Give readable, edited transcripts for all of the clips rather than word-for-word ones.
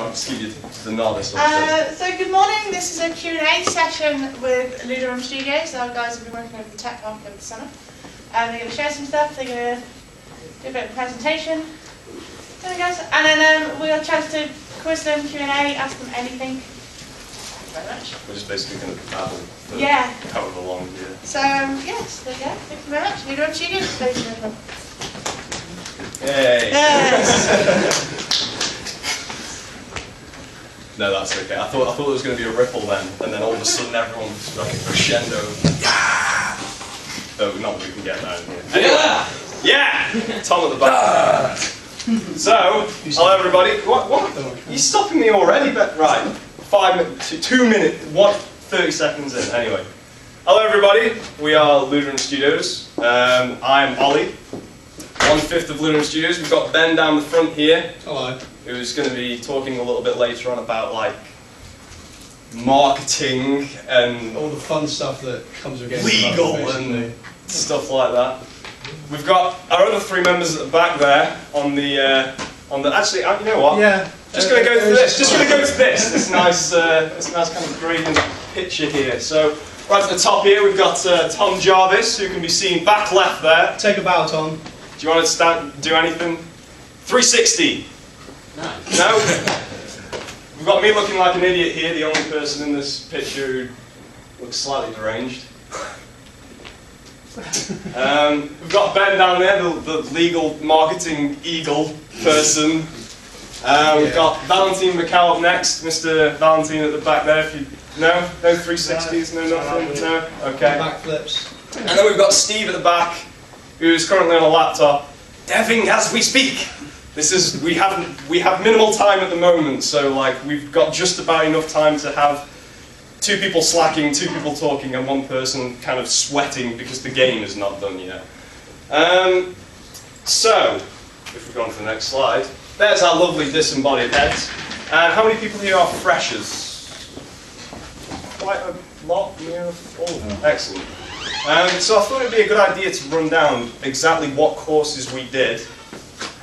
I'll just give you the novice. So good morning, this is a Q&A session with Ludorum Studios. Our guys have been working over the tech park over the summer. They're going to share some stuff, they're going to do a bit of a presentation. There we go. And then we'll chance to quiz them, Q&A, ask them anything. Thank you very much. We're just basically going to babble for however long here. So yes, there you go. Thank you very much. Ludorum Studios, ladies and gentlemen. Yay! Yes. No, that's okay. I thought there was going to be a ripple then, and then all of a sudden everyone was like a crescendo. Yeah! Oh, not that we can get that in here. Anyway, yeah! Tom at the back. So, hello everybody. What? You're stopping me already? But right, 5 minutes, 2 minutes, 30 seconds in. Anyway, hello everybody. We are Ludorum Studios. I'm Ollie. 1/5 of Ludorum Studios. We've got Ben down the front here. Hello. Who's going to be talking a little bit later on about like marketing and all the fun stuff that comes with legal and stuff like that. We've got our other 3 members at the back there on the actually, you know what? Yeah. Just going to go to this. Just going to go to this. This nice kind of gradient picture here. So right at the top here we've got Tom Jarvis, who can be seen back left there. Take a bow, Tom. Do you want to do anything? 360. No? We've got me looking like an idiot here, the only person in this picture who looks slightly deranged. We've got Ben down there, the legal marketing eagle person. We've got Valentine McCall up next, Mr. Valentine at the back there. If you, no 360s, no nothing, no. Okay. Backflips. And then we've got Steve at the back, who's currently on a laptop, deving as we speak. We have minimal time at the moment, so like we've got just about enough time to have 2 people slacking, 2 people talking, and 1 person kind of sweating because the game is not done yet. So, if we go on to the next slide, there's our lovely disembodied heads. And how many people here are freshers? Quite a lot, near all. Excellent. So I thought it would be a good idea to run down exactly what courses we did,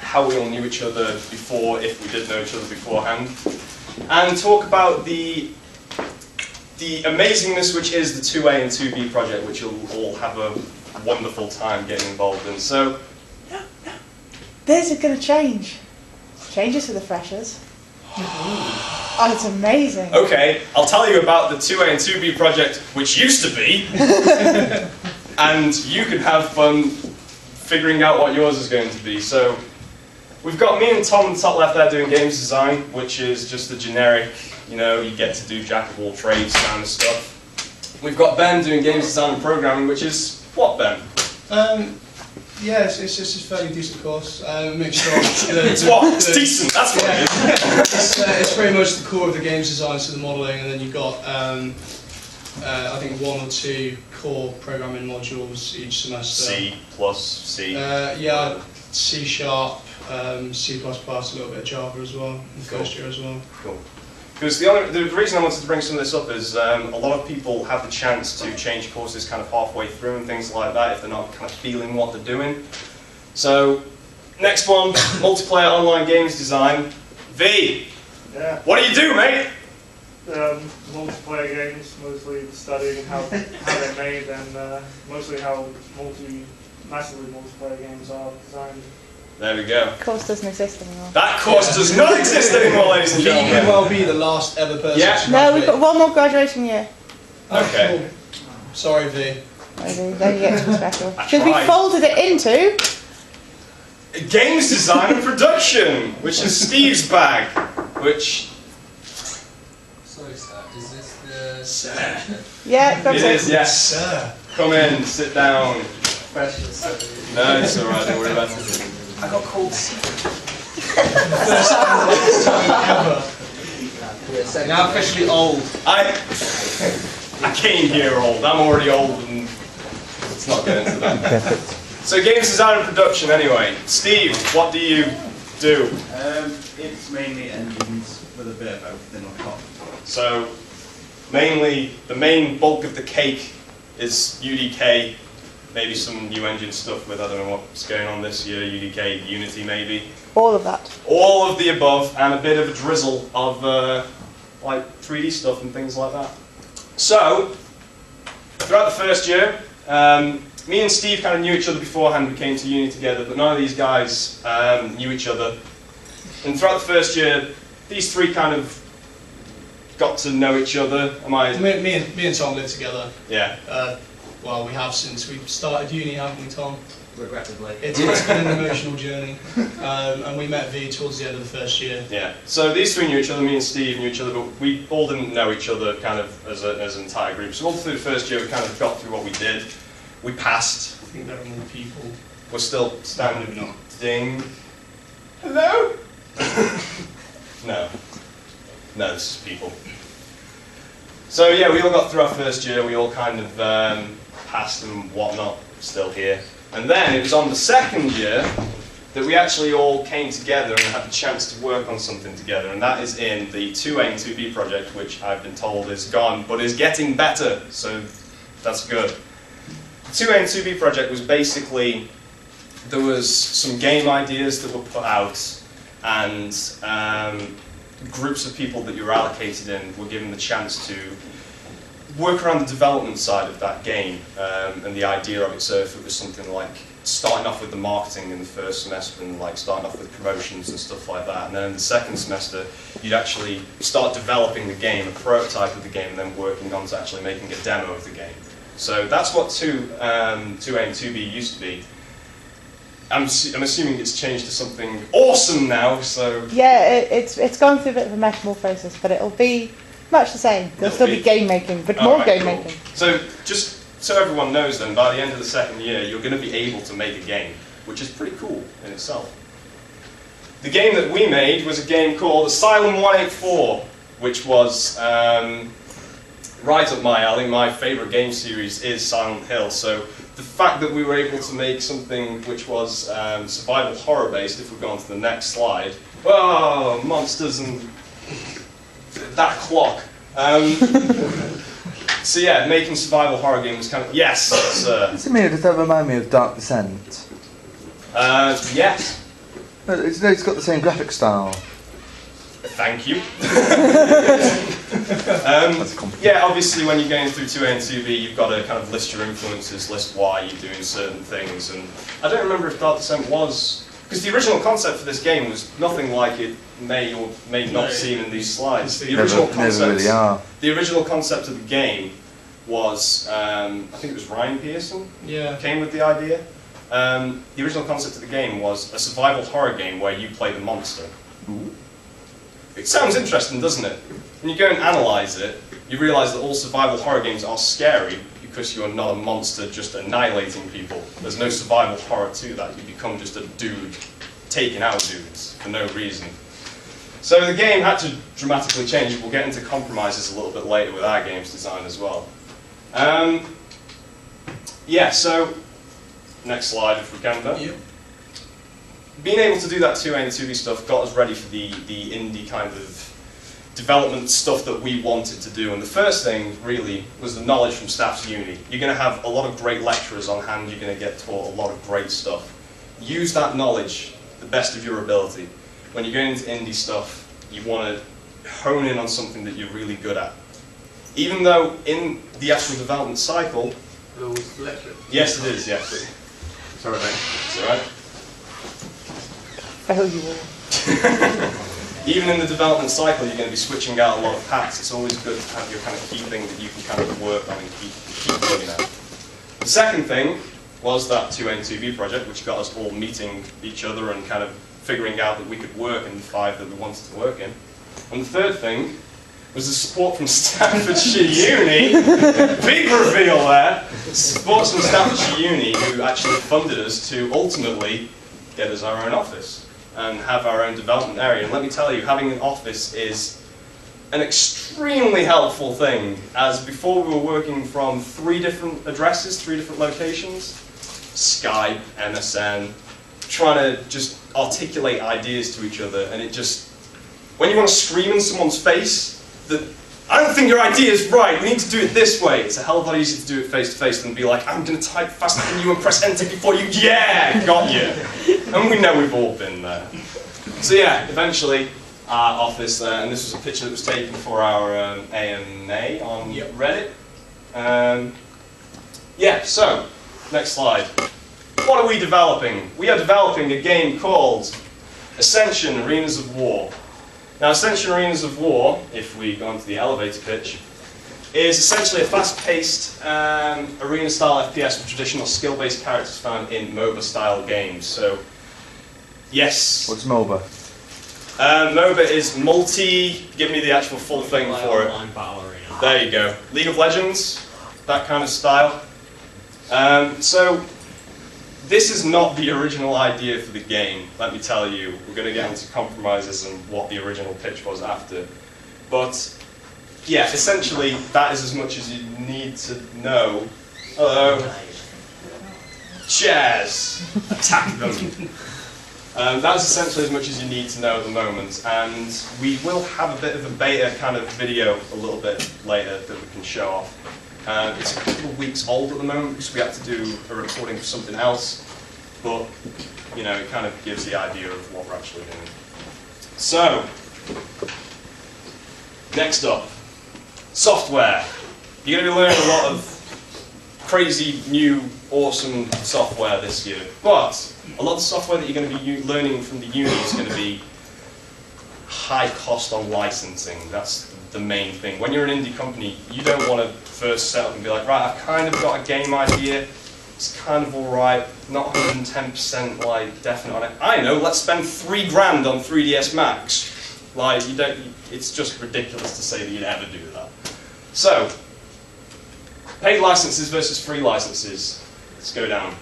how we all knew each other before, if we did know each other beforehand, and talk about the amazingness which is the 2A and 2B project, which you'll all have a wonderful time getting involved in. So, No. This is going to change. Changes for the freshers. Oh, it's amazing. Okay, I'll tell you about the 2A and 2B project, which used to be, and you can have fun figuring out what yours is going to be. So, we've got me and Tom on the top left there doing games design, which is just the generic, you know, you get to do jack of all trades kind of stuff. We've got Ben doing games design and programming, which is what, Ben? Yeah, it's just a fairly decent course. Mixture of it's what? It's decent, that's what it is. It's pretty much the core of the games design, so the modelling, and then you've got I think 1 or 2 core programming modules each semester. C plus C. Yeah, C#, C++, a little bit of Java as well, in the first year as well. Cool. Because the reason I wanted to bring some of this up is a lot of people have the chance to change courses kind of halfway through and things like that if they're not kind of feeling what they're doing. So, next one, multiplayer online games design. V, yeah. What do you do, mate? Multiplayer games, mostly studying how they're made and mostly how massively multiplayer games are designed. There we go. The course doesn't exist anymore. That course does not exist anymore, ladies and You gentlemen. may well be the last ever person to No, we've graduate. got 1 more graduating year. Okay. Cool. Sorry, V. Maybe, then you get something special. I Because we tried. folded it into... Games design and production, which is Steve's bag, which... Sorry, sir, is this the... Sir. Yeah, that's It is, yes. Sir. Come in, sit down. Question, sir? No, it's alright, don't worry about it. I got called First and last time ever. now officially old. I came here old. I'm already old and let's not get into that. So games design and production anyway. Steve, what do you do? It's mainly engines with a bit of everything on top. So mainly the main bulk of the cake is UDK maybe some new engine stuff with, I don't know what's going on this year, UDK, Unity maybe. All of that. All of the above, and a bit of a drizzle of like 3D stuff and things like that. So, throughout the first year, me and Steve kind of knew each other beforehand. We came to uni together, but none of these guys knew each other. And throughout the first year, these three kind of got to know each other. Me and Tom lived together. Yeah. Well, we have since we started uni, haven't we, Tom? Regrettably. It's been an emotional journey, and we met V towards the end of the first year. Yeah. So these three knew each other. Me and Steve knew each other, but we all didn't know each other kind of as an entire group. So all through the first year, we kind of got through what we did. We passed. I think there are more people. We're still standing. Maybe not. Ding. Hello. No. No, this is people. So yeah, we all got through our first year. We all kind of passed and whatnot. Still here. And then it was on the second year that we actually all came together and had the chance to work on something together, and that is in the 2A and 2B project, which I've been told is gone, but is getting better, so that's good. The 2A and 2B project was basically, there was some game ideas that were put out, and groups of people that you were allocated in were given the chance to work around the development side of that game, and the idea of it. So if it was something like starting off with the marketing in the first semester and like starting off with promotions and stuff like that, and then in the second semester you'd actually start developing the game, a prototype of the game, and then working on to actually making a demo of the game. So that's what 2A and 2B used to be. I'm assuming it's changed to something awesome now, so... Yeah, it's gone through a bit of a metamorphosis, but it'll be much the same. There'll still be game making, but more game making. So just so everyone knows then, by the end of the second year, you're going to be able to make a game, which is pretty cool in itself. The game that we made was a game called Asylum 184, which was right up my alley. My favourite game series is Silent Hill, so the fact that we were able to make something which was survival horror based, if we go on to the next slide. Whoa, monsters and that clock. So yeah, making survival horror games kind of, yes, sir. Does that remind me of Dark Descent? Yes. No, it's got the same graphic style. Thank you. Yeah, obviously when you're going through 2A and 2B, you've got to kind of list your influences, list why you're doing certain things, and I don't remember if Dark Descent was, because the original concept for this game was nothing like it may or may not seem in these slides. The original the original concept of the game was, I think it was Ryan Pearson came with the idea. The original concept of the game was a survival horror game where you play the monster. Ooh. It sounds interesting, doesn't it? When you go and analyse it, you realise that all survival horror games are scary because you're not a monster just annihilating people. There's no survival horror to that. You become just a dude taking out dudes for no reason. So the game had to dramatically change. We'll get into compromises a little bit later with our games design as well. Yeah, so next slide if we can, Ben. Yep. Being able to do that 2A and 2B stuff got us ready for the indie kind of development stuff that we wanted to do. And the first thing, really, was the knowledge from staff's uni. You're going to have a lot of great lecturers on hand. You're going to get taught a lot of great stuff. Use that knowledge the best of your ability. When you're going into indie stuff, you want to hone in on something that you're really good at. Even though in the actual development cycle... Yes, it is, yes. Sorry, mate. It's all right. Even in the development cycle, you're going to be switching out a lot of paths. It's always good to have your kind of key thing that you can kind of work on and keep looking at. The second thing was that 2A and 2B project, which got us all meeting each other and kind of figuring out that we could work in the 5 that we wanted to work in. And the third thing was the support from Staffordshire Uni. Big reveal there. Support from Staffordshire Uni, who actually funded us to ultimately get us our own office and have our own development area. And let me tell you, having an office is an extremely helpful thing, as before we were working from 3 different addresses, 3 different locations, Skype, MSN, trying to just articulate ideas to each other, and it just, when you want to scream in someone's face that I don't think your idea is right, we need to do it this way. It's a hell of a lot easier to do it face to face than be like, I'm going to type faster than you and press enter before you, yeah, got you. And we know we've all been there. So yeah, eventually, our office there, and this was a picture that was taken for our AMA on Reddit. Yeah, so, next slide. What are we developing? We are developing a game called Ascension Arenas of War. Now, Ascension Arenas of War, if we go onto the elevator pitch, is essentially a fast-paced arena-style FPS with traditional skill-based characters found in MOBA-style games. So, yes. What's MOBA? MOBA is multi. Give me the actual full thing for it. There you go. League of Legends, that kind of style. So, this is not the original idea for the game, let me tell you. We're going to get into compromises and what the original pitch was after. But, yeah, essentially, that is as much as you need to know. Hello. Chairs. Attack them. That's essentially as much as you need to know at the moment. And we will have a bit of a beta kind of video a little bit later that we can show off. It's a couple of weeks old at the moment because we have to do a recording for something else, but you know, it kind of gives the idea of what we're actually doing. So, next up, software. You're going to be learning a lot of crazy, new, awesome software this year, but a lot of software that you're going to be learning from the uni is going to be high cost on licensing. That's the main thing. When you're an indie company, you don't want to first set up and be like, right, I've kind of got a game idea, it's kind of alright, not 110% like definite on it. I know, let's spend $3 grand on 3DS Max. Like, you don't, it's just ridiculous to say that you'd ever do that. So, paid licenses versus free licenses. Let's go down.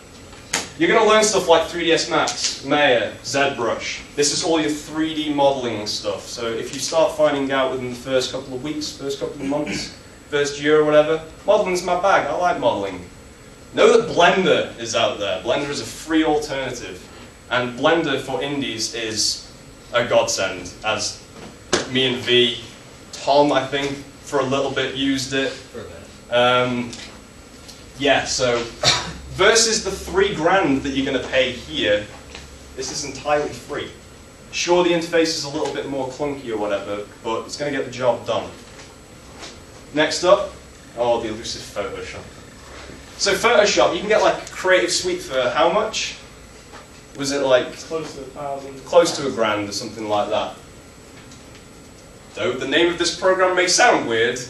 You're going to learn stuff like 3ds Max, Maya, ZBrush. This is all your 3D modeling stuff. So if you start finding out within the first couple of weeks, first couple of months, first year or whatever, modeling's my bag, I like modeling. Know that Blender is out there. Blender is a free alternative. And Blender for indies is a godsend. As me and V, Tom, I think, for a little bit used it. For a bit. Yeah, so versus the $3 grand that you're going to pay here, this is entirely free. Sure, the interface is a little bit more clunky or whatever, but it's going to get the job done. Next up, oh, the elusive Photoshop. So Photoshop, you can get like a Creative Suite for how much? Was it like Close to 1,000. close to $1 grand or something like that? Though the name of this program may sound weird,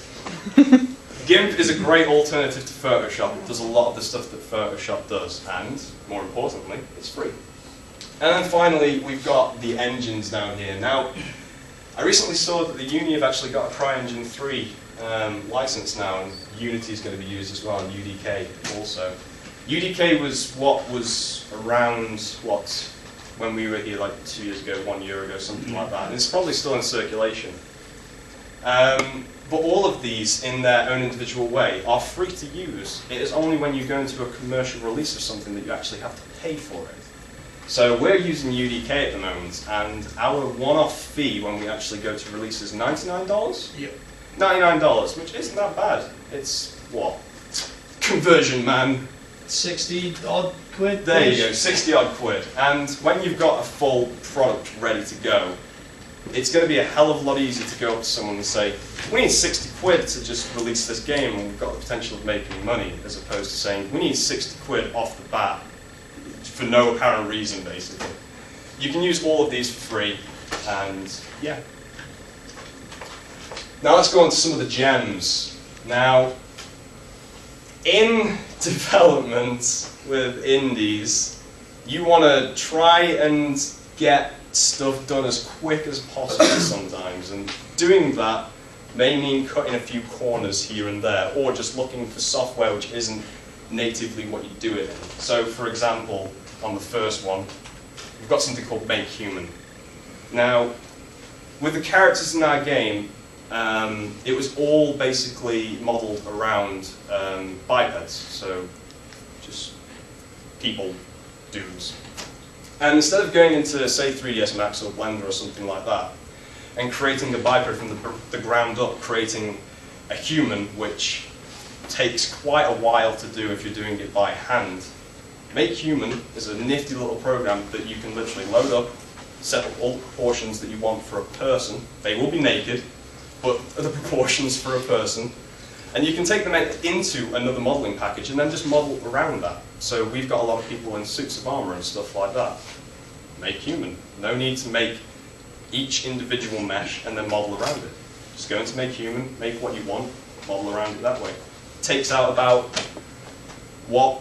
GIMP is a great alternative to Photoshop. It does a lot of the stuff that Photoshop does, and more importantly, it's free. And then finally, we've got the engines down here. Now, I recently saw that the Uni have actually got a CryEngine 3 license now, and Unity is going to be used as well, and UDK also. UDK was what was around, what, when we were here like 2 years ago, 1 year ago, something like that. And it's probably still in circulation. But all of these, in their own individual way, are free to use. It is only when you go into a commercial release of something that you actually have to pay for it. So we're using UDK at the moment, and our one-off fee when we actually go to release is $99? Yep. $99, which isn't that bad. It's, what? Conversion, man. 60 odd quid. There you go, 60 odd quid. And when you've got a full product ready to go, it's going to be a hell of a lot easier to go up to someone and say, we need 60 quid to just release this game and we've got the potential of making money, as opposed to saying, we need 60 quid off the bat for no apparent reason, basically. You can use all of these for free, and yeah. Now let's go on to some of the gems. Now, in development with indies, you want to try and get stuff done as quick as possible sometimes, and doing that may mean cutting a few corners here and there, or just looking for software which isn't natively what you do it in. So, for example, on the first one, we've got something called Make Human. Now, with the characters in our game, it was all basically modeled around bipeds, so just people, dudes. And instead of going into, say, 3ds Max or Blender or something like that, and creating a biped from the ground up, creating a human, which takes quite a while to do if you're doing it by hand. Make Human is a nifty little program that you can literally load up, set up all the proportions that you want for a person. They will be naked, but the proportions for a person. And you can take them into another modelling package and then just model around that. So we've got a lot of people in suits of armour and stuff like that. Make Human. No need to make each individual mesh and then model around it. Just go into Make Human, make what you want, model around it that way. Takes out about, what,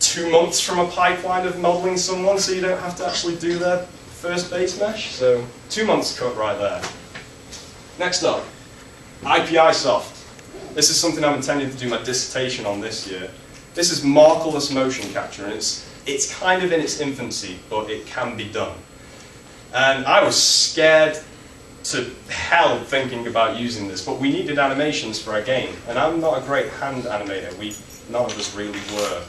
2 months from a pipeline of modelling someone, so you don't have to actually do their first base mesh. So 2 months cut right there. Next up, IPI soft. This is something I'm intending to do my dissertation on this year. This is markerless motion capture, and it's kind of in its infancy, but it can be done. And I was scared to hell thinking about using this, but we needed animations for our game, and I'm not a great hand animator. None of us really were.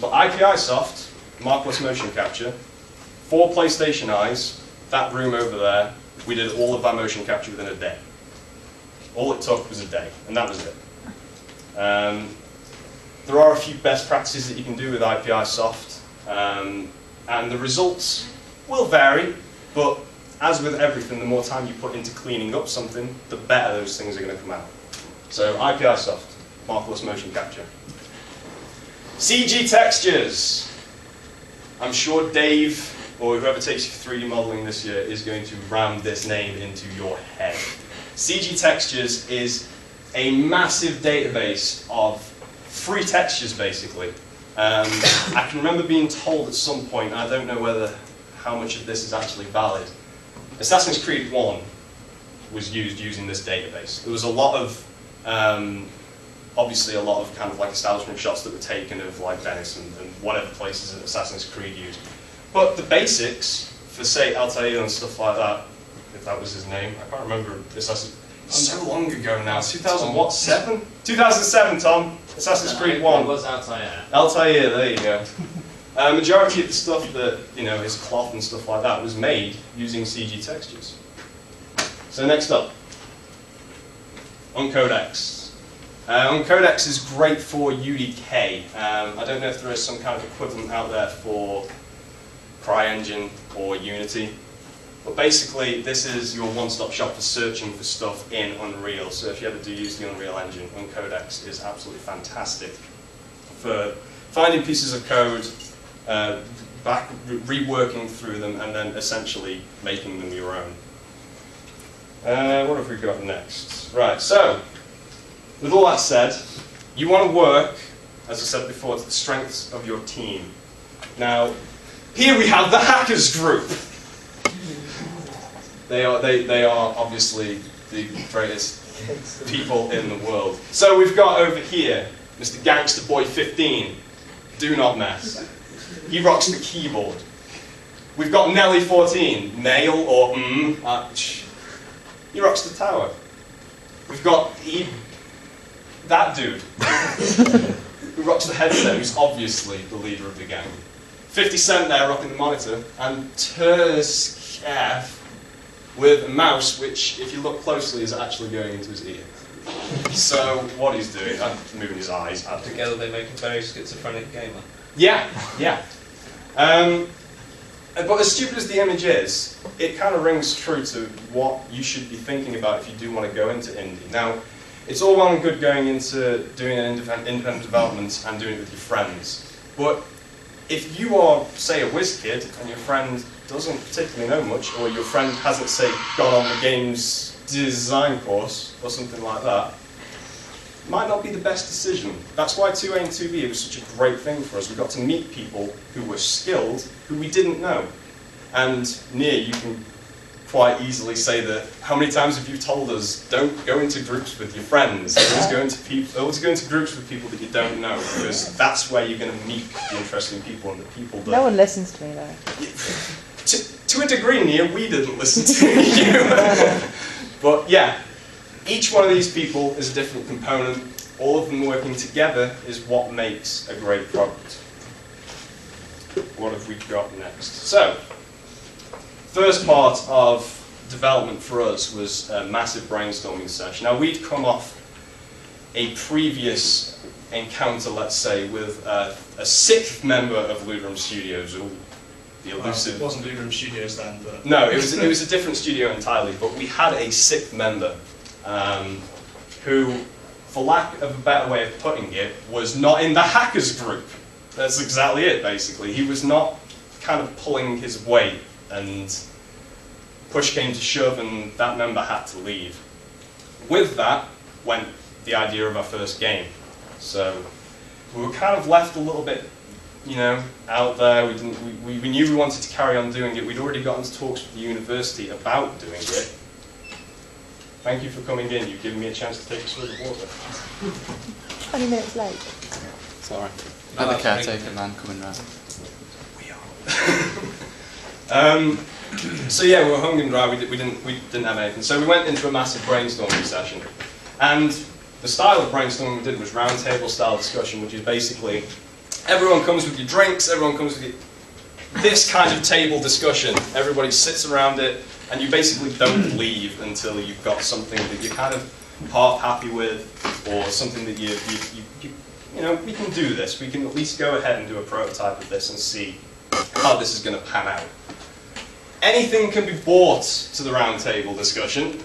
But IPI soft, markerless motion capture, 4 PlayStation eyes, that room over there, we did all of our motion capture within a day. All it took was a day, and that was it. There are a few best practices that you can do with IPI soft, and the results will vary, but as with everything, the more time you put into cleaning up something, the better those things are going to come out. So IPI soft, markerless motion capture. CG textures. I'm sure Dave, or whoever takes you 3D modeling this year, is going to ram this name into your head. CG Textures is a massive database of free textures, basically. I can remember being told at some point, and I don't know how much of this is actually valid, Assassin's Creed 1 was using this database. There was a lot of, obviously a lot of kind of like establishment shots that were taken of like Venice and whatever places that Assassin's Creed used. But the basics for, say, Altair and stuff like that, if that was his name, I can't remember. So long ago now. 2007? 2007, Tom. Assassin's Creed 1. It was Altair. Altair, there you go. Majority of the stuff that is cloth and stuff like that was made using CG textures. So next up, Uncodex. Uncodex is great for UDK. I don't know if there is some kind of equivalent out there for CryEngine or Unity. But basically, this is your one-stop shop for searching for stuff in Unreal. So if you ever do use the Unreal Engine, Uncodex is absolutely fantastic for finding pieces of code, reworking through them, and then essentially making them your own. What have we got next? Right, so, with all that said, you want to work, as I said before, to the strengths of your team. Now, here we have the hackers group. They are obviously the greatest people in the world. So we've got over here, Mr. Gangster Boy 15. Do not mess. He rocks the keyboard. We've got Nelly 14. Nail or he rocks the tower. We've got that dude who rocks the headset, who's obviously the leader of the gang. 50 Cent there rocking the monitor, and Turskev with a mouse, which, if you look closely, is actually going into his ear. So, what he's doing, moving his eyes. Together they make a very schizophrenic gamer. Yeah, yeah. But as stupid as the image is, it kind of rings true to what you should be thinking about if you do want to go into indie. Now, it's all well and good going into doing an independent development and doing it with your friends, but if you are, say, a whiz kid and your friend doesn't particularly know much, or your friend hasn't, say, gone on the game's design course or something like that, it might not be the best decision. That's why 2A and 2B was such a great thing for us. We got to meet people who were skilled, who we didn't know. And Nia, you can quite easily say that, how many times have you told us, don't go into groups with your friends, always go into groups with people that you don't know, because that's where you're going to meet the interesting people and the people that... No one listens to me though. To a degree, Nia, we didn't listen to you. But yeah, each one of these people is a different component. All of them working together is what makes a great product. What have we got next? So, first part of development for us was a massive brainstorming session. Now, we'd come off a previous encounter, let's say, with a sixth member of Ludorum Studios, or the elusive... It wasn't Ludorum Studios then, but... No, it was a different studio entirely, but we had a sixth member who, for lack of a better way of putting it, was not in the hackers group. That's exactly it, basically. He was not kind of pulling his weight, and push came to shove, and that member had to leave. With that went the idea of our first game. So we were kind of left a little bit, you know, out there. We knew we wanted to carry on doing it. We'd already gotten to talks with the university about doing it. Thank you for coming in. You've given me a chance to take a swig of water. 20 minutes late. Sorry. Another caretaker man coming round. So yeah, we were hung and dry. We didn't have anything. So we went into a massive brainstorming session, and the style of brainstorming we did was roundtable style discussion, which is basically everyone comes with your drinks, everyone comes with this kind of table discussion. Everybody sits around it, and you basically don't leave until you've got something that you're kind of half happy with, or something that you know, we can do this. We can at least go ahead and do a prototype of this and see how this is going to pan out. Anything can be brought to the roundtable discussion,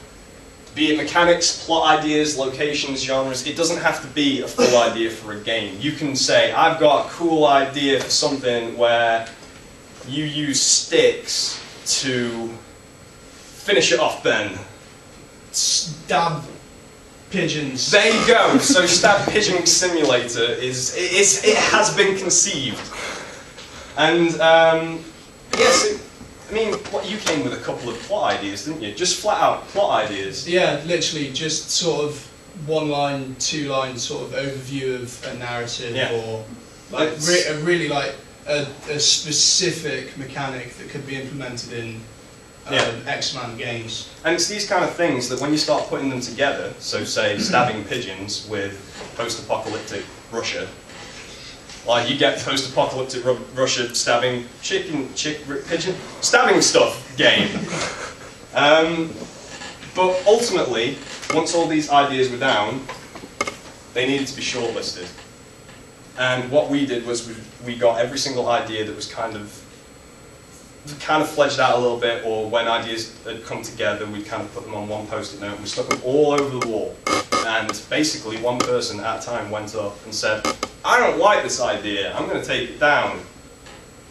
be it mechanics, plot ideas, locations, genres. It doesn't have to be a full idea for a game. You can say, I've got a cool idea for something where you use sticks to finish it off, Ben. Stab pigeons. There you go. So Stab Pigeon Simulator it has been conceived. And yes, I mean, you came with a couple of plot ideas, didn't you? Just flat out plot ideas. Yeah, literally just sort of 1 line, 2 line sort of overview of a narrative, Yeah. or like really like a specific mechanic that could be implemented in X amount of games. And it's these kind of things that when you start putting them together, so say stabbing pigeons with post-apocalyptic Russia, like you get post-apocalyptic Russia stabbing pigeon, stabbing stuff game. But ultimately, once all these ideas were down, they needed to be shortlisted. And what we did was we got every single idea that was kind of fledged out a little bit, or when ideas had come together, we kind of put them on one post-it note and we stuck them all over the wall. And basically one person at a time went up and said, I don't like this idea, I'm going to take it down.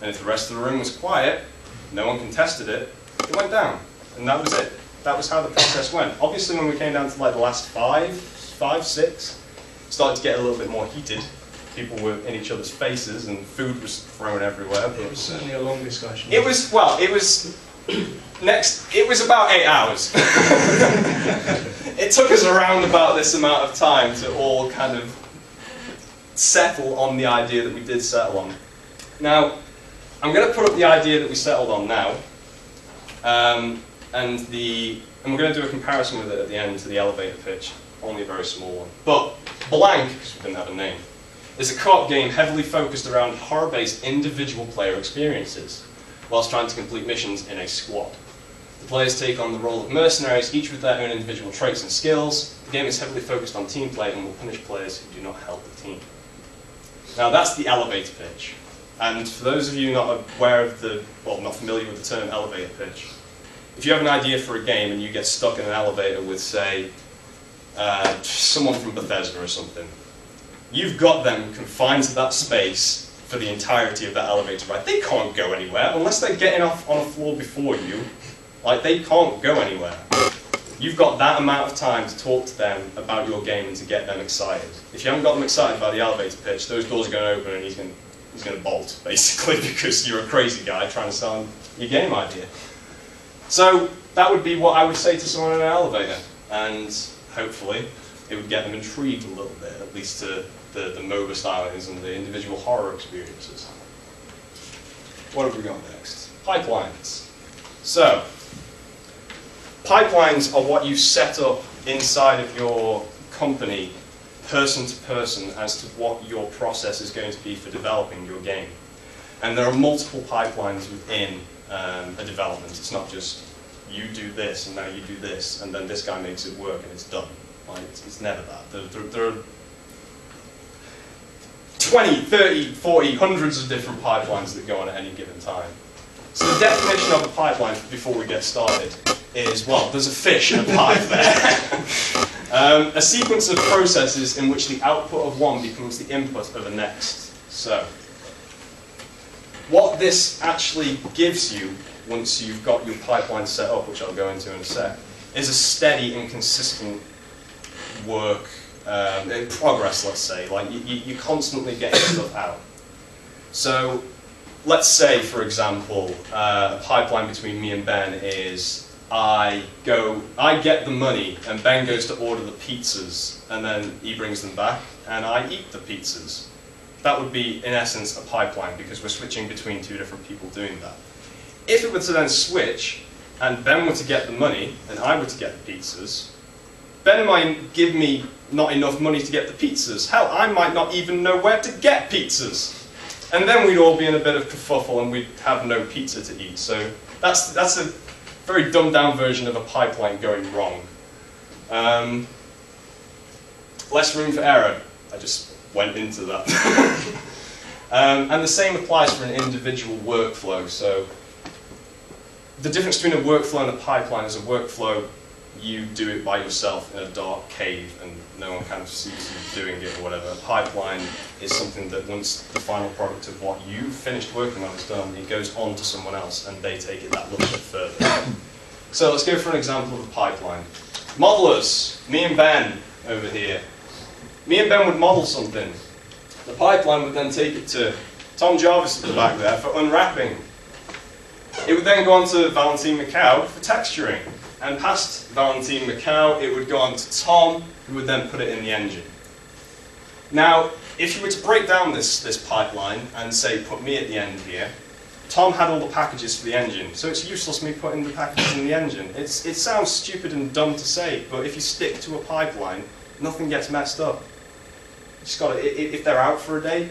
And if the rest of the room was quiet, no one contested it, it went down. And that was it. That was how the process went. Obviously when we came down to like the last five, six, it started to get a little bit more heated. People were in each other's faces and food was thrown everywhere. It was certainly a long discussion. It was about 8 hours. It took us around about this amount of time to all kind of settle on the idea that we did settle on. Now, I'm going to put up the idea that we settled on now, and we're going to do a comparison with it at the end to the elevator pitch, only a very small one. But Blank, because we didn't have a name, is a co-op game heavily focused around horror-based individual player experiences, whilst trying to complete missions in a squad. The players take on the role of mercenaries, each with their own individual traits and skills. The game is heavily focused on team play and will punish players who do not help the team. Now that's the elevator pitch. And for those of you not aware of not familiar with the term elevator pitch, if you have an idea for a game and you get stuck in an elevator with, say, someone from Bethesda or something, you've got them confined to that space for the entirety of that elevator ride. They can't go anywhere unless they're getting off on a floor before you. Like, they can't go anywhere. You've got that amount of time to talk to them about your game and to get them excited. If you haven't got them excited by the elevator pitch, those doors are going to open and he's going to bolt, basically, because you're a crazy guy trying to sell your game idea. So that would be what I would say to someone in an elevator, and hopefully it would get them intrigued a little bit, at least to the MOBA stylings and the individual horror experiences. What have we got next? Pipelines. So, pipelines are what you set up inside of your company, person to person, as to what your process is going to be for developing your game. And there are multiple pipelines within a development. It's not just you do this, and now you do this, and then this guy makes it work, and it's done. Like, it's never that. There are 20, 30, 40, hundreds of different pipelines that go on at any given time. So the definition of a pipeline, before we get started, is, well, there's a fish in a pipe there. A sequence of processes in which the output of one becomes the input of the next. So, what this actually gives you, once you've got your pipeline set up, which I'll go into in a sec, is a steady and consistent work, progress, let's say. Like, you're constantly getting stuff out. So, let's say, for example, a pipeline between me and Ben is I get the money, and Ben goes to order the pizzas, and then he brings them back, and I eat the pizzas. That would be, in essence, a pipeline, because we're switching between two different people doing that. If it were to then switch, and Ben were to get the money, and I were to get the pizzas, Ben might give me not enough money to get the pizzas. Hell, I might not even know where to get pizzas. And then we'd all be in a bit of kerfuffle, and we'd have no pizza to eat. So that's a very dumbed down version of a pipeline going wrong. Less room for error. I just went into that. And the same applies for an individual workflow. So the difference between a workflow and a pipeline is a workflow, you do it by yourself in a dark cave and no one kind of sees you doing it or whatever. A pipeline is something that once the final product of what you finished working on is done, it goes on to someone else and they take it that little bit further. So let's go for an example of a pipeline. Modelers, me and Ben over here. Me and Ben would model something. The pipeline would then take it to Tom Jarvis at the back there for unwrapping. It would then go on to Valentine Macau for texturing. And past Valentine Macau, it would go on to Tom, who would then put it in the engine. Now, if you were to break down this pipeline and say, put me at the end here, Tom had all the packages for the engine, so it's useless me putting the packages in the engine. It sounds stupid and dumb to say, but if you stick to a pipeline, nothing gets messed up. You just got to, if they're out for a day,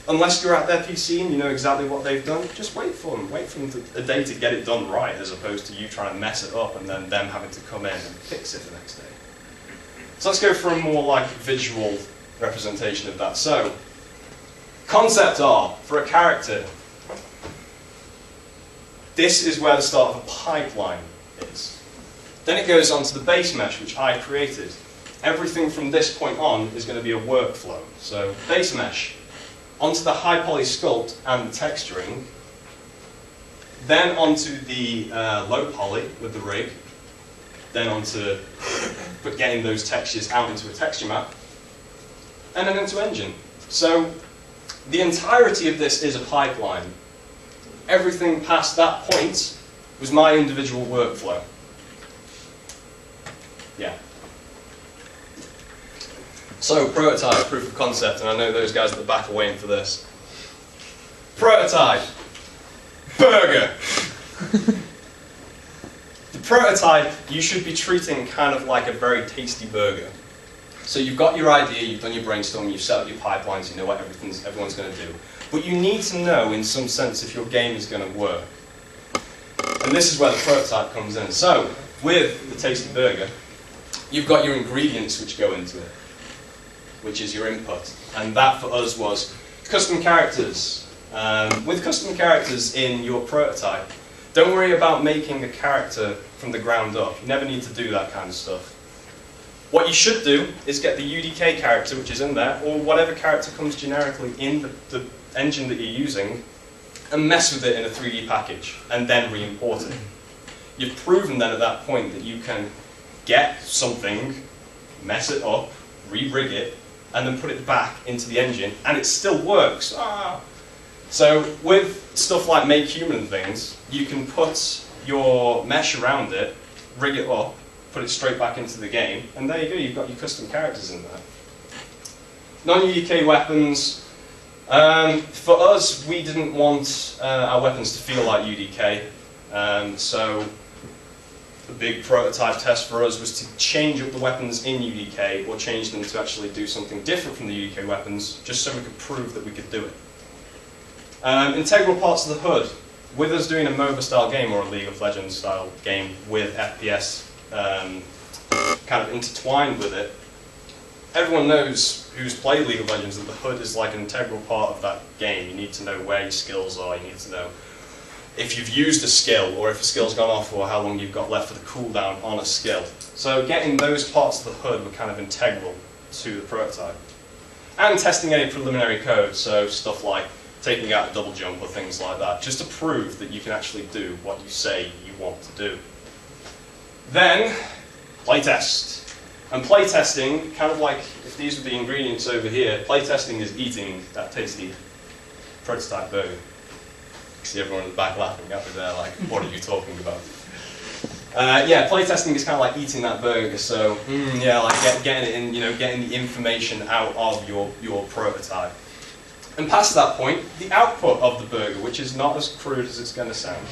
unless you're at their PC and you know exactly what they've done, just wait for them. Wait for them a day to get it done right, as opposed to you trying to mess it up and then them having to come in and fix it the next day. So let's go for a more like visual representation of that. So, concept art for a character. This is where the start of a pipeline is. Then it goes on to the base mesh, which I created. Everything from this point on is going to be a workflow. So, base mesh. Onto the high poly sculpt and the texturing, then onto the low poly with the rig, then onto getting those textures out into a texture map, and then into engine. So the entirety of this is a pipeline. Everything past that point was my individual workflow. Yeah. So, prototype, proof of concept, and I know those guys at the back are waiting for this. Prototype. Burger. The prototype you should be treating kind of like a very tasty burger. So you've got your idea, you've done your brainstorming, you've set up your pipelines, you know what everyone's going to do. But you need to know, in some sense, if your game is going to work. And this is where the prototype comes in. So, with the tasty burger, you've got your ingredients which go into it, which is your input. And that for us was custom characters. With custom characters in your prototype, don't worry about making a character from the ground up. You never need to do that kind of stuff. What you should do is get the UDK character, which is in there, or whatever character comes generically in the engine that you're using, and mess with it in a 3D package, and then re-import it. You've proven then at that point that you can get something, mess it up, re-rig it, and then put it back into the engine, and it still works. So with stuff like Make Human and things, you can put your mesh around it, rig it up, put it straight back into the game, and there you go, you've got your custom characters in there. Non-UDK weapons. For us, we didn't want our weapons to feel like UDK, so the big prototype test for us was to change up the weapons in UDK, or change them to actually do something different from the UDK weapons, just so we could prove that we could do it. Integral parts of the hood. with us doing a MOBA style game or a League of Legends style game with FPS kind of intertwined with it, everyone knows who's played League of Legends that the HUD is like an integral part of that game. You need to know where your skills are, you need to know if you've used a skill, or if a skill's gone off, or how long you've got left for the cooldown on a skill. So getting those parts of the HUD were kind of integral to the prototype. And testing any preliminary code, so stuff like taking out a double jump or things like that, just to prove that you can actually do what you say you want to do. Then, playtest. And playtesting, kind of like if these were the ingredients over here, playtesting is eating that tasty prototype burger. See everyone in the back laughing at me there, like, what are you talking about? Yeah, playtesting is kind of like eating that burger. So, yeah, like getting it in, getting the information out of your prototype. And past that point, the output of the burger, which is not as crude as it's going to sound.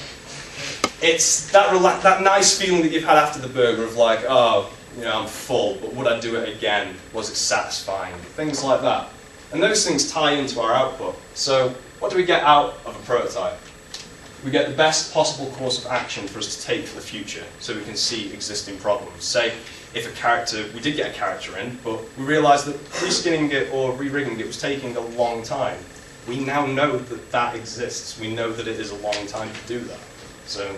It's that nice feeling that you've had after the burger of like, oh, I'm full, but would I do it again? Was it satisfying? Things like that. And those things tie into our output. So what do we get out of a prototype? We get the best possible course of action for us to take for the future, so we can see existing problems. Say, if a character, we did get a character in, but we realised that reskinning it or re-rigging it was taking a long time. We now know that that exists. We know that it is a long time to do that. So,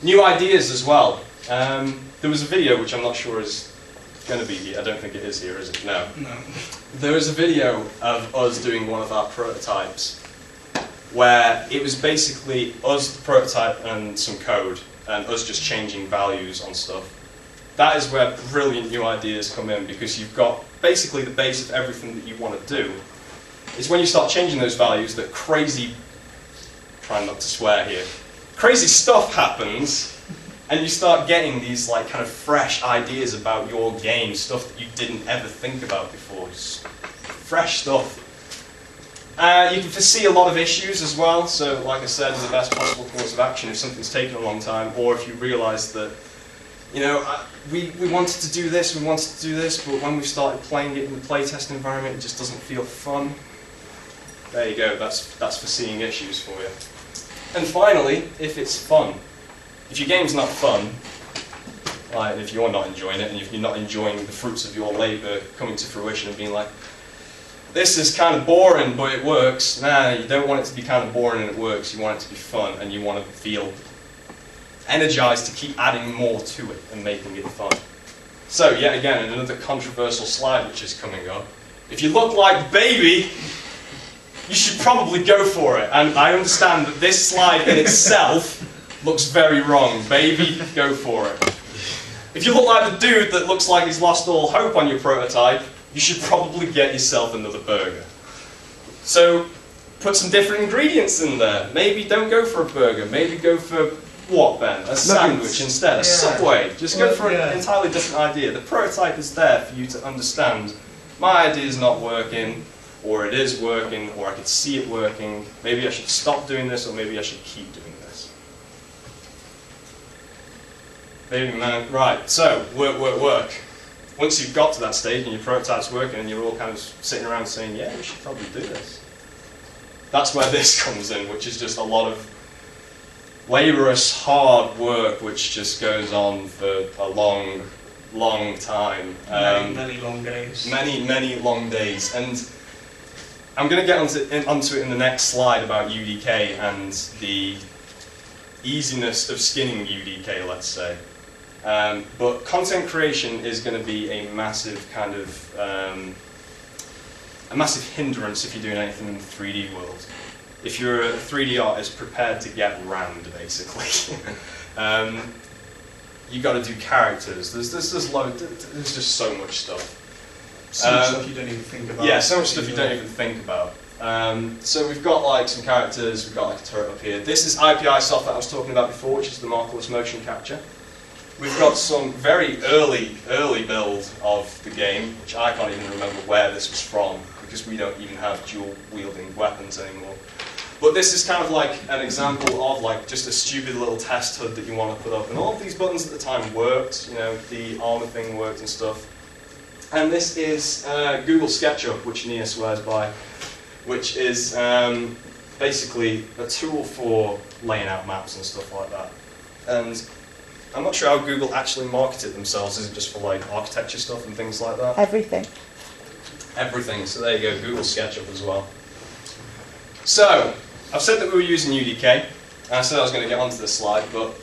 new ideas as well. There was a video, which I'm not sure is going to be here. I don't think it is here, is it? No. No. There was a video of us doing one of our prototypes, where it was basically us, the prototype, and some code, and us just changing values on stuff. That is where brilliant new ideas come in, because you've got basically the base of everything that you want to do. It's when you start changing those values that crazy, trying not to swear here, crazy stuff happens, and you start getting these like kind of fresh ideas about your game, stuff that you didn't ever think about before, just fresh stuff. You can foresee a lot of issues as well, so like I said, the best possible course of action if something's taken a long time, or if you realise that, we wanted to do this, but when we started playing it in the playtest environment, it just doesn't feel fun. There you go, that's foreseeing issues for you. And finally, if it's fun. If your game's not fun, like if you're not enjoying it, and if you're not enjoying the fruits of your labour coming to fruition and being like, this is kind of boring, but it works. Nah, you don't want it to be kind of boring and it works. You want it to be fun, and you want to feel energized to keep adding more to it and making it fun. So, yet again, another controversial slide which is coming up. If you look like Baby, you should probably go for it. And I understand that this slide in itself looks very wrong. Baby, go for it. If you look like the dude that looks like he's lost all hope on your prototype, you should probably get yourself another burger. So, put some different ingredients in there. Maybe don't go for a burger. Maybe go for what then? A sandwich instead, a Subway. Just go for an entirely different idea. The prototype is there for you to understand. My idea is not working, or it is working, or I could see it working. Maybe I should stop doing this, or maybe I should keep doing this. Maybe, man. Right, so, work. Once you've got to that stage and your prototype's working and you're all kind of sitting around saying, yeah, we should probably do this. That's where this comes in, which is just a lot of laborious, hard work which just goes on for a long, long time. Many long days. Many long days. And I'm going to get onto it in the next slide about UDK and the easiness of skinning UDK, let's say. But content creation is going to be a massive kind of a massive hindrance if you're doing anything in the 3D world. If you're a 3D artist prepared to get rammed, basically, you got to do characters. There's just so much stuff. So much stuff you don't even think about. Yeah, so much stuff you don't even think about. So we've got like some characters. We've got like a turret up here. This is IPI stuff that I was talking about before, which is the markerless motion capture. We've got some very early build of the game, which I can't even remember where this was from, because we don't even have dual-wielding weapons anymore. But this is kind of like an example of like just a stupid little test HUD that you want to put up. And all of these buttons at the time worked, the armor thing worked and stuff. And this is Google SketchUp, which Nia swears by, which is basically a tool for laying out maps and stuff like that. And I'm not sure how Google actually marketed themselves. Is it just for like architecture stuff and things like that? Everything. Everything. So there you go, Google SketchUp as well. So, I've said that we were using UDK, and I said I was going to get onto this slide, but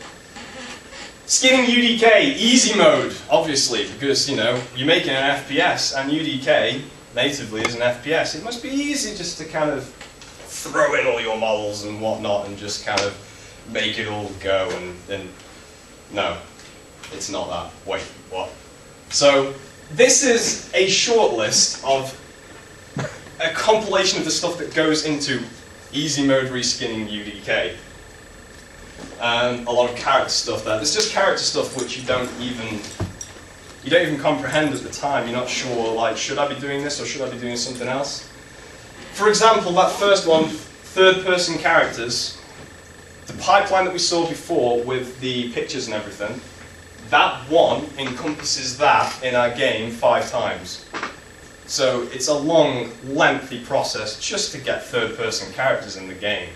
skinning UDK, easy mode, obviously, because, you know, you're making an FPS, and UDK natively is an FPS. It must be easy just to kind of throw in all your models and whatnot, and just kind of make it all go, and no, it's not that. Wait, what? So, this is a short list of a compilation of the stuff that goes into easy mode reskinning UDK. A lot of character stuff there. There's just character stuff which you don't even comprehend at the time. You're not sure, like, should I be doing this or should I be doing something else? For example, that first one, third-person characters, the pipeline that we saw before with the pictures and everything, that one encompasses that in our game 5 times. So it's a long, lengthy process just to get third-person characters in the game.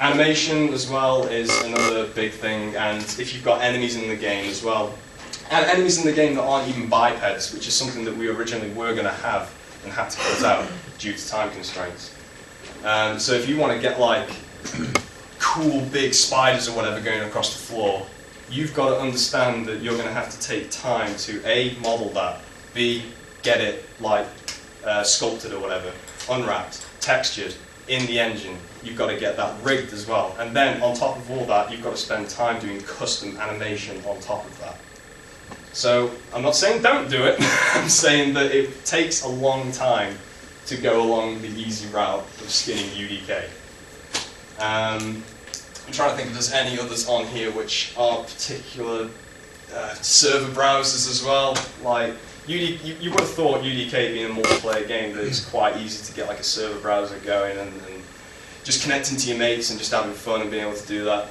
Animation as well is another big thing, and if you've got enemies in the game as well. And enemies in the game that aren't even bipeds, which is something that we originally were going to have and had to cut out due to time constraints. So if you want to get like cool big spiders or whatever going across the floor, you've got to understand that you're going to have to take time to A, model that, B, get it like sculpted or whatever, unwrapped, textured, in the engine. You've got to get that rigged as well. And then on top of all that, you've got to spend time doing custom animation on top of that. So I'm not saying don't do it, I'm saying that it takes a long time to go along the easy route of skinning UDK. I'm trying to think if there's any others on here which are particular server browsers as well. Like you would have thought UDK being a multiplayer game that it's quite easy to get like a server browser going and just connecting to your mates and just having fun and being able to do that.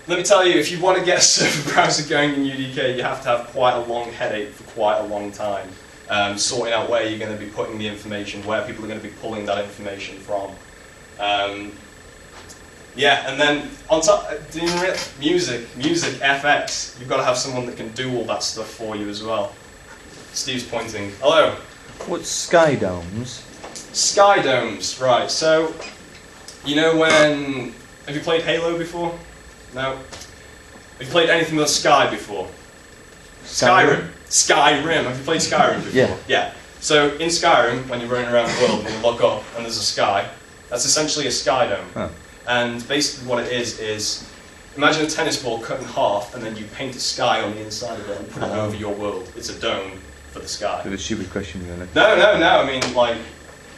Let me tell you, if you want to get a server browser going in UDK, you have to have quite a long headache for quite a long time, sorting out where you're going to be putting the information, where people are going to be pulling that information from. Yeah, and then on top, music, FX, you've got to have someone that can do all that stuff for you as well. Steve's pointing. Hello. What's sky domes? Sky domes, right. So, you know when... Have you played Halo before? No? Have you played anything with sky before? Skyrim. Skyrim. Have you played Skyrim before? Yeah. Yeah. So, in Skyrim, when you're running around the world and you look up and there's a sky, that's essentially a sky dome. Oh. And basically what it is imagine a tennis ball cut in half and then you paint a sky on the inside of it and put it over your world. It's a dome for the sky. It was a stupid question, really. No. I mean, like,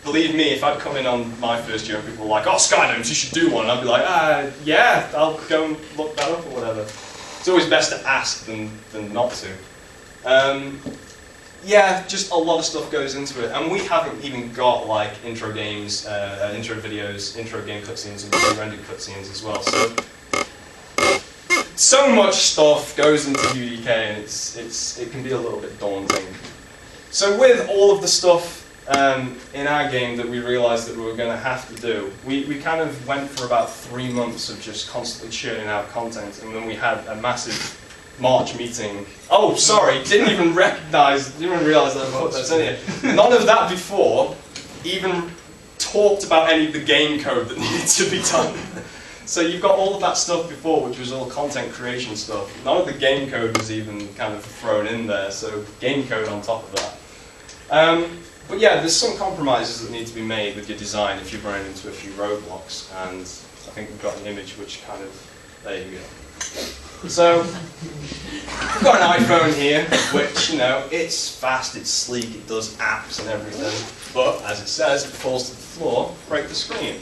believe me, if I'd come in on my first year and people were like, oh, sky domes, you should do one, I'd be like, yeah, I'll go and look that up or whatever. It's always best to ask than not to. Yeah, just a lot of stuff goes into it, and we haven't even got like intro games, intro videos, intro game cutscenes, and pre-rendered cutscenes as well. So much stuff goes into UDK, and it can be a little bit daunting. So with all of the stuff in our game that we realised that we were going to have to do, we kind of went for about 3 months of just constantly churning out content, and then we had a massive March meeting. Oh, sorry, didn't even realise that I put that in here. None of that before even talked about any of the game code that needed to be done. So you've got all of that stuff before, which was all content creation stuff. None of the game code was even kind of thrown in there, so game code on top of that. But yeah, there's some compromises that need to be made with your design if you're running into a few roadblocks, and I think we've got an image which kind of, there you go. So, we've got an iPhone here, which, you know, it's fast, it's sleek, it does apps and everything, but as it says, it falls to the floor, break the screen.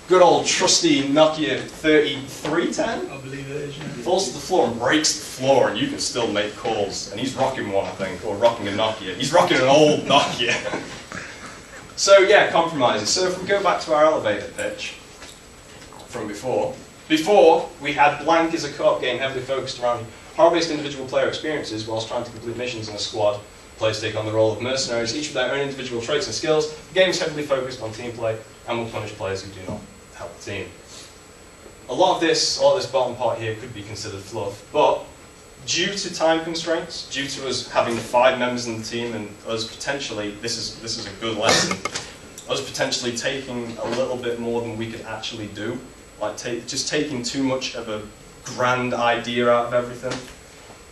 Good old trusty Nokia 3310? I believe it is, yeah. Falls to the floor and breaks the floor, and you can still make calls. And he's rocking one, I think, or rocking a Nokia. He's rocking an old Nokia. So yeah, compromises. So if we go back to our elevator pitch from before, we had Blank as a co-op game heavily focused around horror-based individual player experiences whilst trying to complete missions in a squad. Players take on the role of mercenaries, each with their own individual traits and skills. The game is heavily focused on team play, and will punish players who do not help the team. A lot of this bottom part here could be considered fluff, but due to time constraints, due to us having 5 members in the team and us potentially, this is a good lesson, us potentially taking a little bit more than we could actually do, like just taking too much of a grand idea out of everything,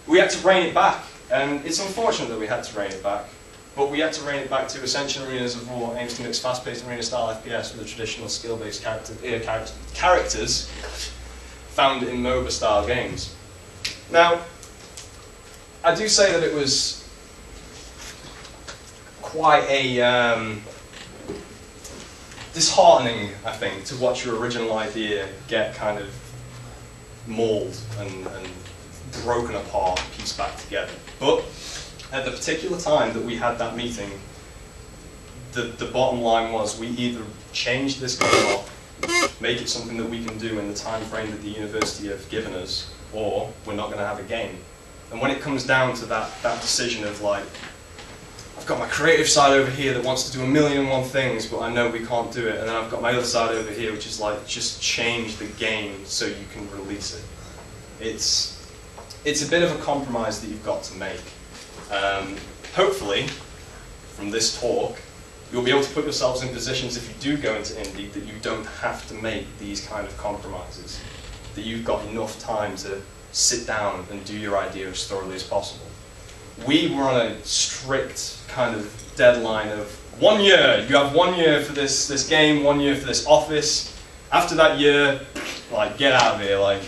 we had to rein it back. And it's unfortunate that we had to rein it back, but we had to rein it back to Ascension Arenas of War aims to mix fast-paced arena-style FPS with the traditional skill-based characters found in MOBA-style games. Now, I do say that it was quite a disheartening, I think, to watch your original idea get kind of mauled and broken apart, pieced back together. But at the particular time that we had that meeting, the bottom line was we either change this game up, make it something that we can do in the time frame that the university have given us, or we're not going to have a game. And when it comes down to that decision of like, I've got my creative side over here that wants to do 1,000,001 things, but I know we can't do it, and then I've got my other side over here which is like, just change the game so you can release it. It's a bit of a compromise that you've got to make. Hopefully, from this talk, you'll be able to put yourselves in positions if you do go into indie that you don't have to make these kind of compromises, that you've got enough time to sit down and do your idea as thoroughly as possible. We were on a strict kind of deadline of 1 year. You have 1 year for this game, 1 year for this office. After that year, like, get out of here. Like,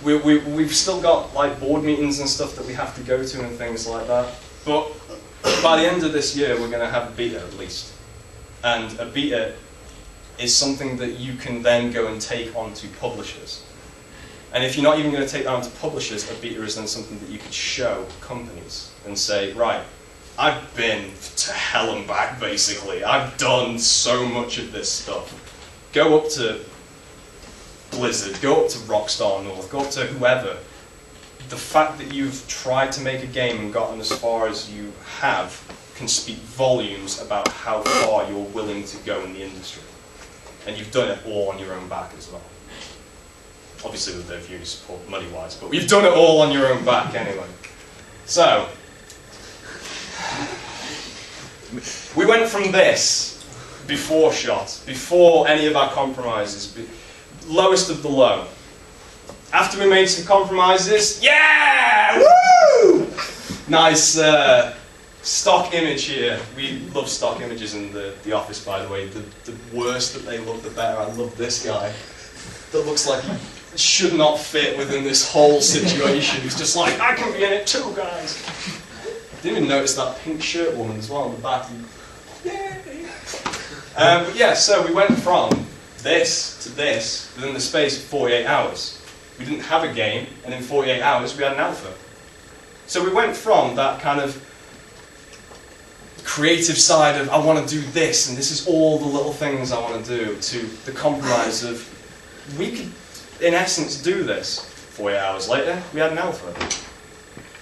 we've still got like board meetings and stuff that we have to go to and things like that. But by the end of this year, we're going to have a beta at least. And a beta is something that you can then go and take on to publishers. And if you're not even going to take that on to publishers, a beta is then something that you could show companies and say, right, I've been to hell and back, basically. I've done so much of this stuff. Go up to Blizzard, go up to Rockstar North, go up to whoever. The fact that you've tried to make a game and gotten as far as you have can speak volumes about how far you're willing to go in the industry. And you've done it all on your own back as well. Obviously with their viewing support money-wise, but you've done it all on your own back anyway. So, we went from this, before shot, before any of our compromises, lowest of the low. After we made some compromises, yeah! Woo! Nice stock image here. We love stock images in the office, by the way. The worse that they look, the better. I love this guy. That looks like he should not fit within this whole situation. He's just like, I can be in it too, guys. Didn't even notice that pink shirt woman as well on the back. Yay! But yeah, so we went from this to this within the space of 48 hours. We didn't have a game, and in 48 hours we had an alpha. So we went from that kind of creative side of, I want to do this, and this is all the little things I want to do, to the compromise of, we could, in essence, do this. 48 hours later, we had an alpha.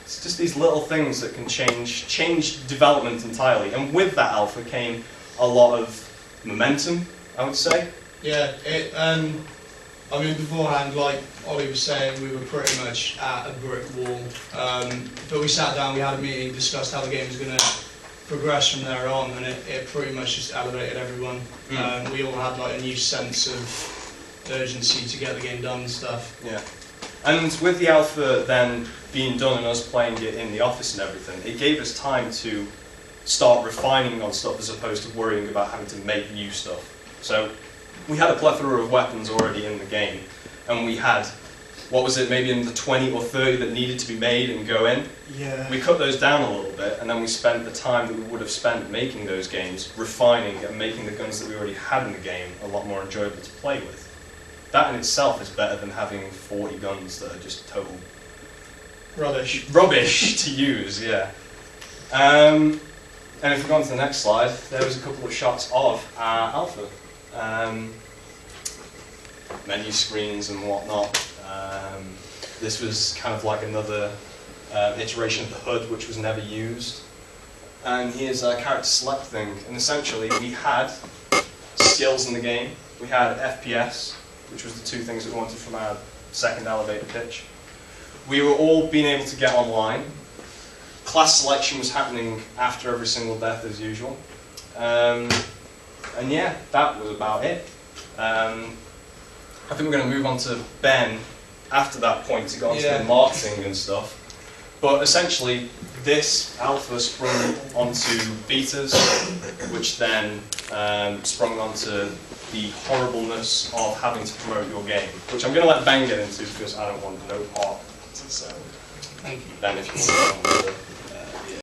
It's just these little things that can change development entirely. And with that alpha came a lot of momentum, I would say. Yeah, I mean, beforehand, like Ollie was saying, we were pretty much at a brick wall. But we sat down, we had a meeting, discussed how the game was going to progress from there on, and it pretty much just elevated everyone. We all had like a new sense of urgency to get the game done and stuff. Yeah. And with the alpha then being done and us playing it in the office and everything, it gave us time to start refining on stuff as opposed to worrying about having to make new stuff. So we had a plethora of weapons already in the game, and we had, what was it, maybe in the 20 or 30 that needed to be made and go in. Yeah. We cut those down a little bit, and then we spent the time that we would have spent making those games, refining and making the guns that we already had in the game a lot more enjoyable to play with. That in itself is better than having 40 guns that are just total rubbish to use, yeah. And if we go on to the next slide, there was a couple of shots of our alpha. Menu screens and whatnot. This was kind of like another iteration of the HUD which was never used. And here's our character select thing. And essentially we had skills in the game. We had FPS, which was the two things that we wanted from our second elevator pitch. We were all being able to get online. Class selection was happening after every single death as usual. And yeah, that was about it. I think we're going to move on to Ben after that point to go on to the marketing and stuff. But essentially, this alpha sprung onto betas, which then sprung onto the horribleness of having to promote your game, which I'm going to let Ben get into because I don't want no part. So, Thank you. Ben, if you want to